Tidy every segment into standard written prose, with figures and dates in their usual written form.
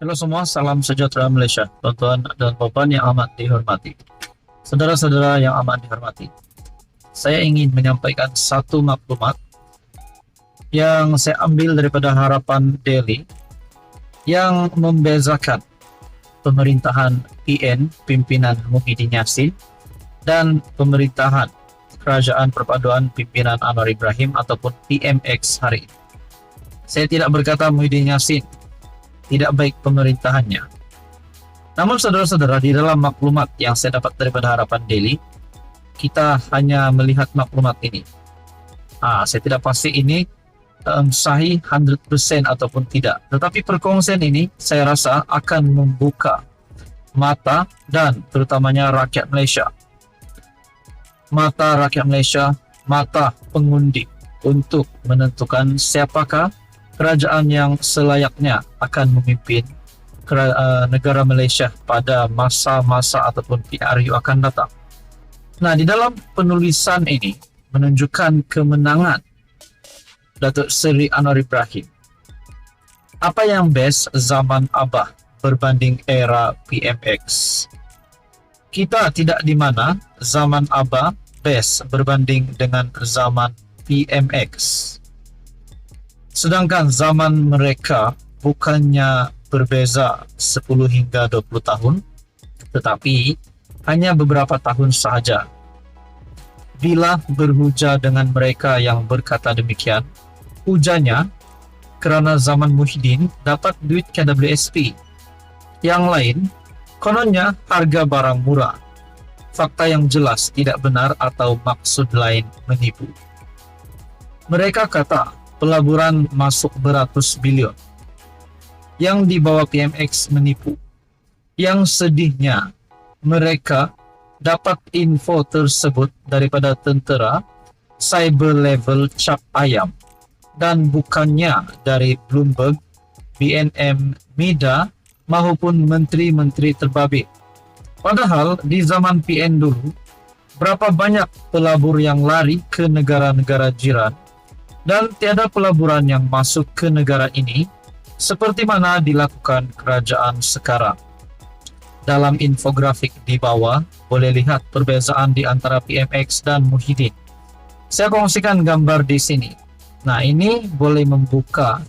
Halo semua, salam sejahtera Malaysia, tuan-tuan dan puan yang amat dihormati. Saudara-saudara yang amat dihormati, saya ingin menyampaikan satu maklumat yang saya ambil daripada Harapan Daily yang membezakan pemerintahan PN, pimpinan Muhyiddin Yassin, dan pemerintahan Kerajaan Perpaduan Pimpinan Anwar Ibrahim ataupun PMX hari ini. Saya tidak berkata Muhyiddin Yassin tidak baik pemerintahannya. Namun saudara-saudara, di dalam maklumat yang saya dapat daripada Harapan Daily, kita hanya melihat maklumat ini. Saya tidak pasti ini sahih 100% ataupun tidak. Tetapi perkongsian ini saya rasa akan membuka mata dan terutamanya rakyat Malaysia. Mata rakyat Malaysia, mata pengundi untuk menentukan siapakah kerajaan yang selayaknya akan memimpin negara Malaysia pada masa-masa ataupun PRU akan datang. Nah, di dalam penulisan ini menunjukkan kemenangan Datuk Seri Anwar Ibrahim. Apa yang best zaman Abah berbanding era PMX? Kita tidak di mana zaman Abah best berbanding dengan zaman PMX. Sedangkan zaman mereka bukannya berbeza 10 hingga 20 tahun, tetapi hanya beberapa tahun sahaja. Bila berhujah dengan mereka yang berkata demikian, hujahnya kerana zaman Muhyiddin dapat duit KWSP. Yang lain, kononnya harga barang murah. Fakta yang jelas tidak benar atau maksud lain menipu. Mereka kata pelaburan masuk beratus bilion. Yang dibawa PMX menipu. Yang sedihnya, mereka dapat info tersebut daripada tentera cyber level cap ayam dan bukannya dari Bloomberg, BNM, MIDA maupun menteri-menteri terbabit. Padahal di zaman PN dulu, berapa banyak pelabur yang lari ke negara-negara jiran dan tiada pelaburan yang masuk ke negara ini seperti mana dilakukan kerajaan sekarang. Dalam infografik di bawah, boleh lihat perbezaan di antara PMX dan Muhyiddin. Saya kongsikan gambar di sini. Nah, ini boleh membuka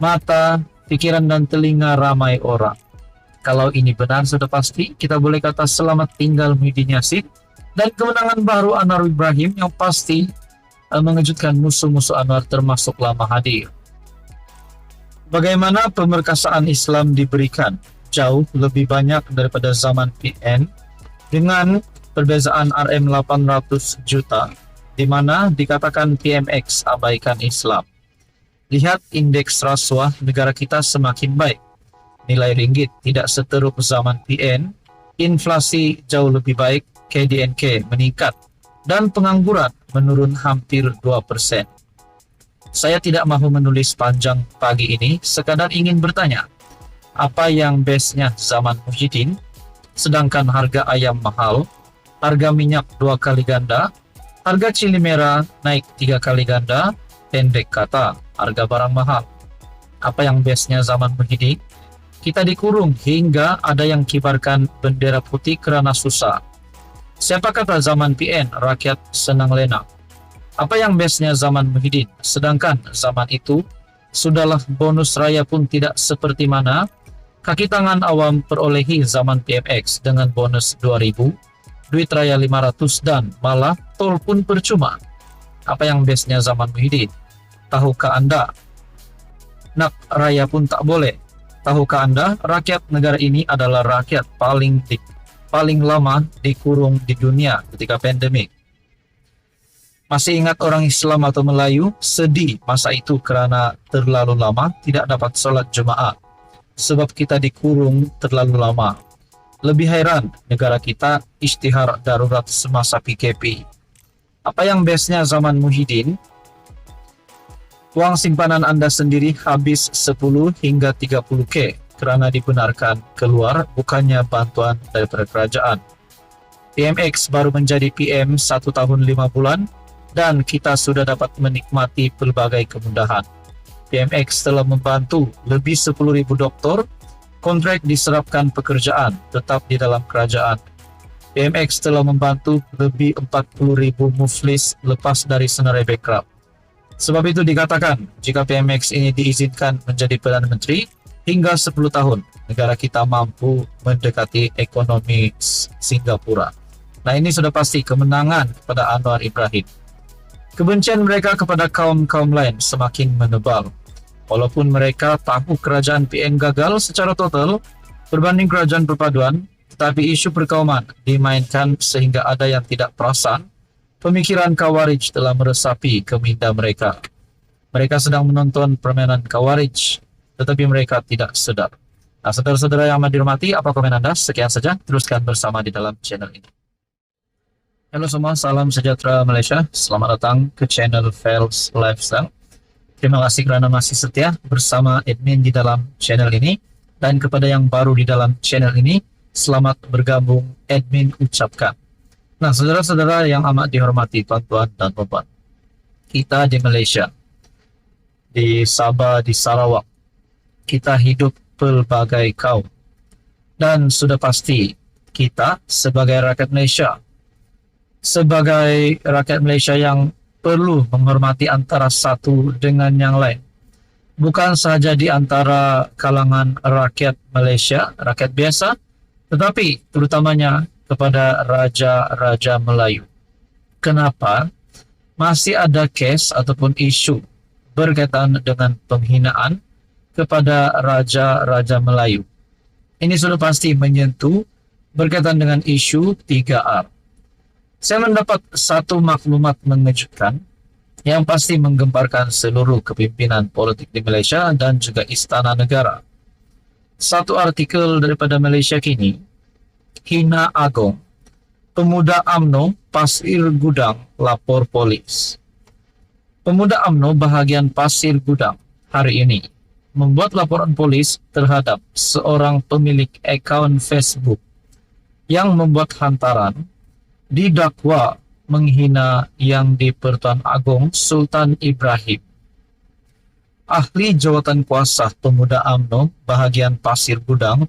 mata, pikiran dan telinga ramai orang. Kalau ini benar sudah pasti, kita boleh kata selamat tinggal Muhyiddin Yassin dan kemenangan baru Anwar Ibrahim yang pasti mengejutkan musuh-musuh Anwar termasuklah Mahathir. Bagaimana pemerkasaan Islam diberikan jauh lebih banyak daripada zaman PN dengan perbezaan RM 800 juta di mana dikatakan PMX abaikan Islam. Lihat indeks rasuah negara kita semakin baik. Nilai ringgit tidak seteruk zaman PN, inflasi jauh lebih baik, KDNK meningkat dan pengangguran menurun hampir 2%. Saya tidak mahu menulis panjang pagi ini, sekadar ingin bertanya, apa yang bestnya zaman Muhyiddin, sedangkan harga ayam mahal, harga minyak 2 kali ganda, harga cili merah naik 3 kali ganda, pendek kata, harga barang mahal. Apa yang bestnya zaman Muhyiddin? Kita dikurung hingga ada yang kibarkan bendera putih kerana susah. Siapa kata zaman PN rakyat senang lenang? Apa yang bestnya zaman Muhyiddin? Sedangkan zaman itu, sudahlah bonus raya pun tidak seperti mana kaki tangan awam perolehi zaman PMX dengan bonus 2.000, duit raya 500 dan malah tol pun percuma. Apa yang bestnya zaman Muhyiddin? Tahukah anda? Nak raya pun tak boleh. Tahukah anda, rakyat negara ini adalah rakyat paling lama dikurung di dunia ketika pandemik. Masih ingat orang Islam atau Melayu sedih masa itu kerana terlalu lama tidak dapat solat Jumaat sebab kita dikurung terlalu lama. Lebih heran, negara kita isytihar darurat semasa PKP. Apa yang bestnya zaman Muhyiddin? Wang simpanan anda sendiri habis 10 hingga 30K kerana dibenarkan keluar bukannya bantuan daripada kerajaan. PMX baru menjadi PM 1 tahun 5 bulan dan kita sudah dapat menikmati pelbagai kemudahan. PMX telah membantu lebih 10.000 doktor kontrak diserapkan pekerjaan tetap di dalam kerajaan. PMX telah membantu lebih 40,000 muflis lepas dari senarai bankrupt. Sebab itu dikatakan, jika PMX ini diizinkan menjadi Perdana Menteri, hingga 10 tahun, negara kita mampu mendekati ekonomi Singapura. Nah, ini sudah pasti kemenangan kepada Anwar Ibrahim. Kebencian mereka kepada kaum-kaum lain semakin menebal. Walaupun mereka tahu kerajaan PN gagal secara total berbanding kerajaan perpaduan, tetapi isu perkauman dimainkan sehingga ada yang tidak perasan. Pemikiran Khawarij telah meresapi ke minda mereka. Mereka sedang menonton permainan Khawarij, tetapi mereka tidak sedar. Nah, saudara-saudara yang amat dihormati, apa komen Anda? Sekian saja, teruskan bersama di dalam channel ini. Halo semua, salam sejahtera Malaysia. Selamat datang ke channel Fels Lifestyle. Terima kasih kerana masih setia bersama admin di dalam channel ini. Dan kepada yang baru di dalam channel ini, selamat bergabung admin ucapkan. Nah, saudara-saudara yang amat dihormati, tuan-tuan dan puan-puan, kita di Malaysia, di Sabah, di Sarawak, kita hidup pelbagai kaum. Dan sudah pasti kita sebagai rakyat Malaysia yang perlu menghormati antara satu dengan yang lain. Bukan sahaja di antara kalangan rakyat Malaysia, rakyat biasa, tetapi terutamanya kepada raja-raja Melayu. Kenapa? Masih ada kes ataupun isu berkaitan dengan penghinaan kepada raja-raja Melayu. Ini sudah pasti menyentuh berkaitan dengan isu 3R. Saya mendapat satu maklumat mengejutkan yang pasti menggemparkan seluruh kepimpinan politik di Malaysia dan juga istana negara. Satu artikel daripada Malaysia Kini, hina Agong, pemuda UMNO Pasir Gudang lapor polis. Pemuda UMNO bahagian Pasir Gudang hari ini membuat laporan polis terhadap seorang pemilik akaun Facebook yang membuat hantaran didakwa menghina Yang di-Pertuan Agong Sultan Ibrahim. Ahli Jawatan Kuasa Pemuda UMNO bahagian Pasir Gudang,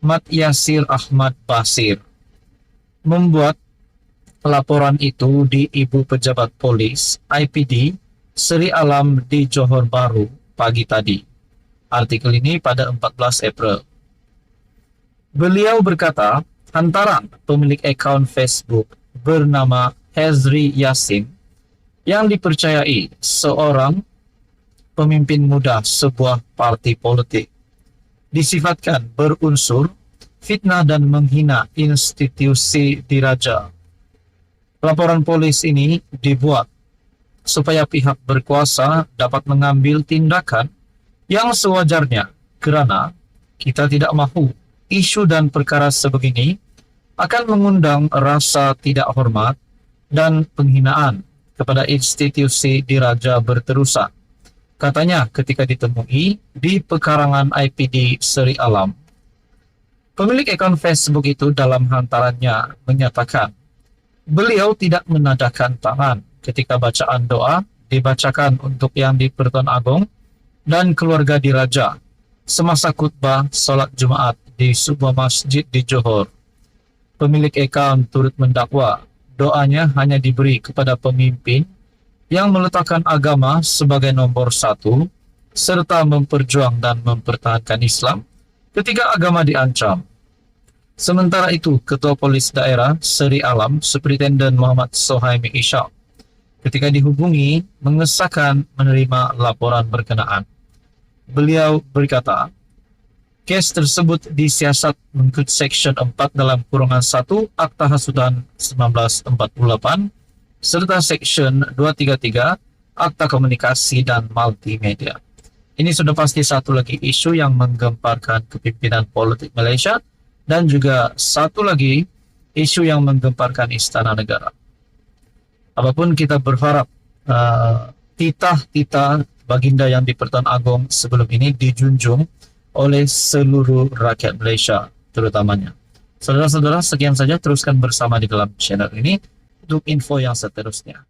Mat Yasir Ahmad Basir, membuat laporan itu di Ibu Pejabat Polis IPD Seri Alam di Johor Bahru pagi tadi. Artikel ini pada 14 April. Beliau berkata, hantaran pemilik akaun Facebook bernama Hezri Yassin yang dipercayai seorang pemimpin muda sebuah parti politik disifatkan berunsur fitnah dan menghina institusi diraja. Laporan polis ini dibuat supaya pihak berkuasa dapat mengambil tindakan yang sewajarnya, kerana kita tidak mahu isu dan perkara sebegini akan mengundang rasa tidak hormat dan penghinaan kepada institusi diraja berterusan. Katanya ketika ditemui di pekarangan IPD Seri Alam. Pemilik akaun Facebook itu dalam hantarannya menyatakan, beliau tidak menadahkan tangan ketika bacaan doa dibacakan untuk Yang di-Pertuan Agong dan keluarga diraja semasa khutbah solat Jumaat di sebuah masjid di Johor. Pemilik akaun turut mendakwa doanya hanya diberi kepada pemimpin yang meletakkan agama sebagai nombor satu serta memperjuang dan mempertahankan Islam ketika agama diancam. Sementara itu, Ketua Polis Daerah Seri Alam, Superintenden Muhammad Sohaimi Ishak, ketika dihubungi mengesahkan menerima laporan berkenaan. Beliau berkata, kes tersebut disiasat mengikut Seksyen 4 dalam kurungan 1 Akta Hasutan 1948 serta Seksyen 233 Akta Komunikasi dan Multimedia. Ini sudah pasti satu lagi isu yang menggemparkan kepimpinan politik Malaysia dan juga satu lagi isu yang menggemparkan istana negara. Apapun kita berharap titah-titah baginda Yang di-Pertuan Agong sebelum ini dijunjung oleh seluruh rakyat Malaysia terutamanya. Saudara-saudara, sekian saja, teruskan bersama di dalam channel ini untuk info yang seterusnya.